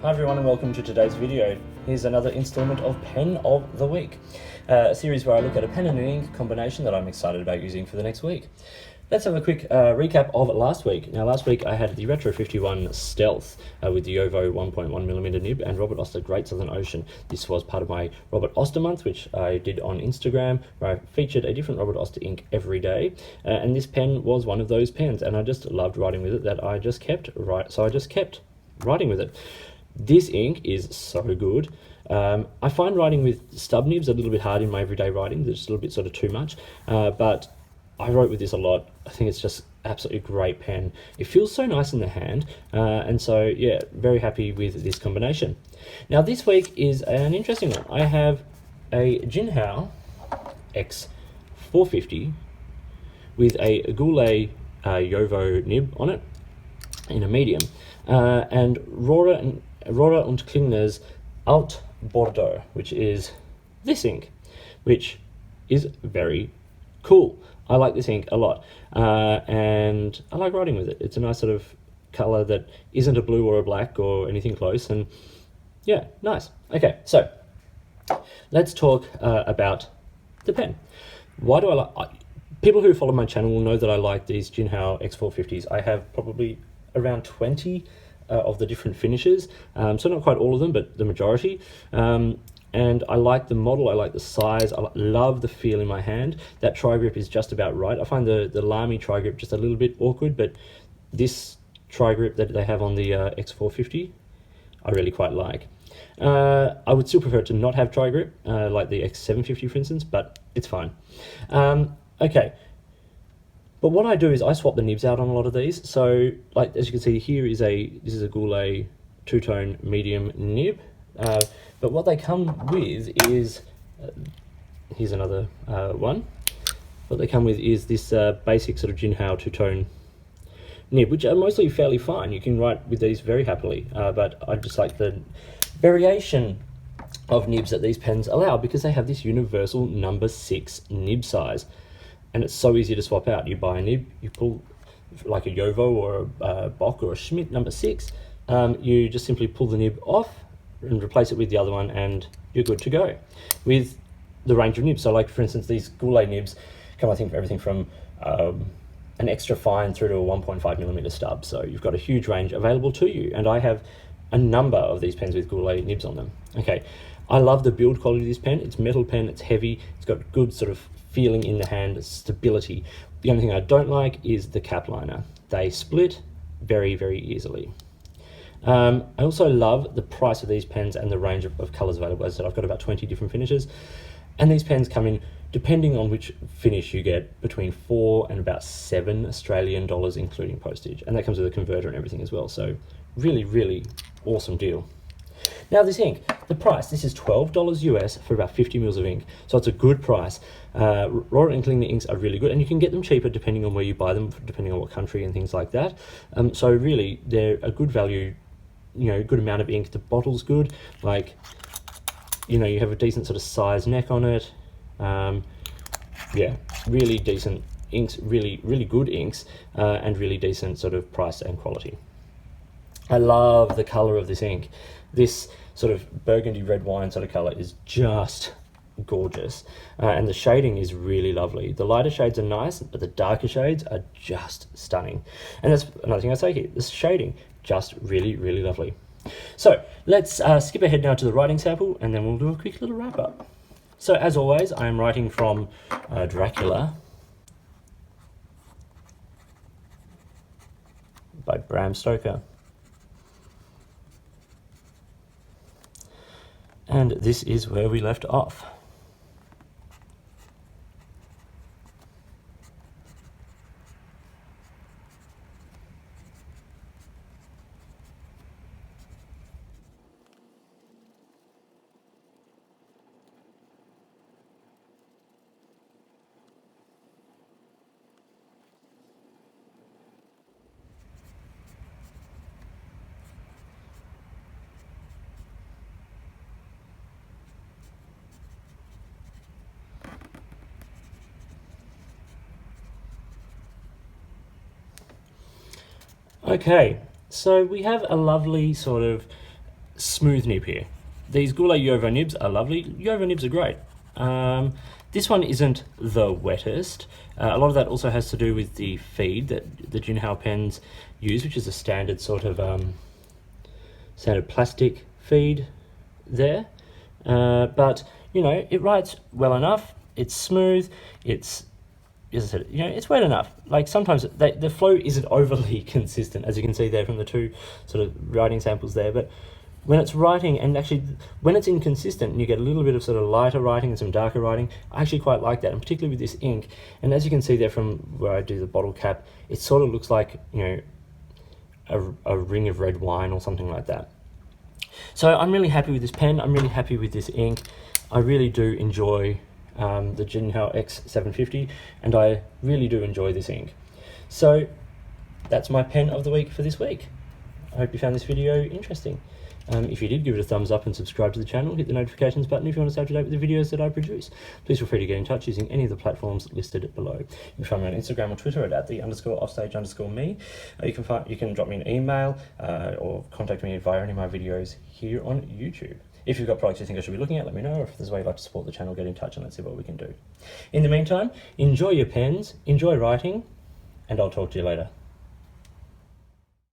Hi everyone and welcome to today's video. Here's another installment of Pen of the Week, a series where I look at a pen and an ink combination that I'm excited about using for the next week. Let's have a quick recap of last week. Now last week I had the Retro 51 Stealth with the Jowo 1.1mm nib and Robert Oster Great Southern Ocean. This was part of my Robert Oster month, which I did on Instagram, where I featured a different Robert Oster ink every day. And this pen was one of those pens, and I just loved writing with it that I just kept writing with it. This ink is so good. I find writing with stub nibs a little bit hard in my everyday writing. There's a little bit sort of too much, but I wrote with this a lot. I think it's just absolutely great pen. It feels so nice in the hand, and so yeah, very happy with this combination. Now this week is an interesting one. I have a Jinhao X450 with a Goulet Jowo nib on it in a medium, and Rohrer and Klingner's Alt-Bordeaux, which is this ink, which is very cool. I like this ink a lot, and I like writing with it. It's a nice sort of color that isn't a blue or a black or anything close, and yeah, nice. Okay, so let's talk about the pen. Why do I like... People who follow my channel will know that I like these Jinhao X450s. I have probably around 20 of the different finishes, so not quite all of them, but the majority. And I like the model, I like the size, I love the feel in my hand. That tri-grip is just about right. I find the Lamy tri-grip just a little bit awkward, but this tri-grip that they have on the X450, I really quite like. I would still prefer it to not have tri-grip, like the X750 for instance, but it's fine. Okay. But what I do is I swap the nibs out on a lot of these. So, like as you can see, this is a Goulet two-tone medium nib. But what they come with is, here's another one. What they come with is this basic sort of Jinhao two-tone nib, which are mostly fairly fine. You can write with these very happily, but I just like the variation of nibs that these pens allow because they have this universal number 6 nib size. And it's so easy to swap out. You buy a nib, you pull like a Jowo or a Bock or a Schmidt number 6, you just simply pull the nib off and replace it with the other one and you're good to go with the range of nibs. So like for instance, these Goulet nibs come I think for everything from an extra fine through to a 1.5mm stub. So you've got a huge range available to you, and I have a number of these pens with Goulet nibs on them. Okay, I love the build quality of this pen. It's metal pen, it's heavy, it's got good sort of feeling in the hand, stability. The only thing I don't like is the cap liner. They split very, very easily. I also love the price of these pens and the range of colors available. As I said, I've got about 20 different finishes, and these pens come in, depending on which finish you get, between $4 and about $7 Australian dollars, including postage, and that comes with a converter and everything as well. So really, really awesome deal. Now this ink, the price, this is $12 US for about 50 mils of ink, so it's a good price. Rohrer and Klingner inks are really good, and you can get them cheaper depending on where you buy them, depending on what country and things like that. So really, they're a good value, good amount of ink. The bottle's good, like, you have a decent sort of size neck on it. Yeah, really decent inks, really, really good inks, and really decent sort of price and quality. I love the color of this ink. This sort of burgundy red wine sort of color is just gorgeous, and the shading is really lovely. The lighter shades are nice, but the darker shades are just stunning. And that's another thing I say here, this shading, just really, really lovely. So let's skip ahead now to the writing sample, and then we'll do a quick little wrap up. So as always, I am writing from Dracula by Bram Stoker. And this is where we left off. Okay, so we have a lovely sort of smooth nib here. These Goulet Jowo nibs are lovely. Jowo nibs are great. This one isn't the wettest. A lot of that also has to do with the feed that the Jinhao pens use, which is a standard sort of standard plastic feed there. But you know, it writes well enough. It's smooth. It's, as I said, you know, it's wet enough. Like sometimes the flow isn't overly consistent, as you can see there from the two sort of writing samples there. But when it's writing, and actually when it's inconsistent and you get a little bit of sort of lighter writing and some darker writing, I actually quite like that, and particularly with this ink. And as you can see there from where I do the bottle cap, it sort of looks like, you know, a ring of red wine or something like that. So I'm really happy with this pen. I'm really happy with this ink. I really do enjoy the Jinhao X750, and I really do enjoy this ink. So that's my pen of the week for this week. I hope you found this video interesting. If you did, give it a thumbs up and subscribe to the channel. Hit the notifications button if you want to stay up to date with the videos that I produce. Please feel free to get in touch using any of the platforms listed below. You can find me on Instagram or Twitter at @the_offstage_me. You can drop me an email or contact me via any of my videos here on YouTube. If you've got products you think I should be looking at, let me know. Or if there's a way you'd like to support the channel, get in touch and let's see what we can do. In the meantime, enjoy your pens, enjoy writing, and I'll talk to you later.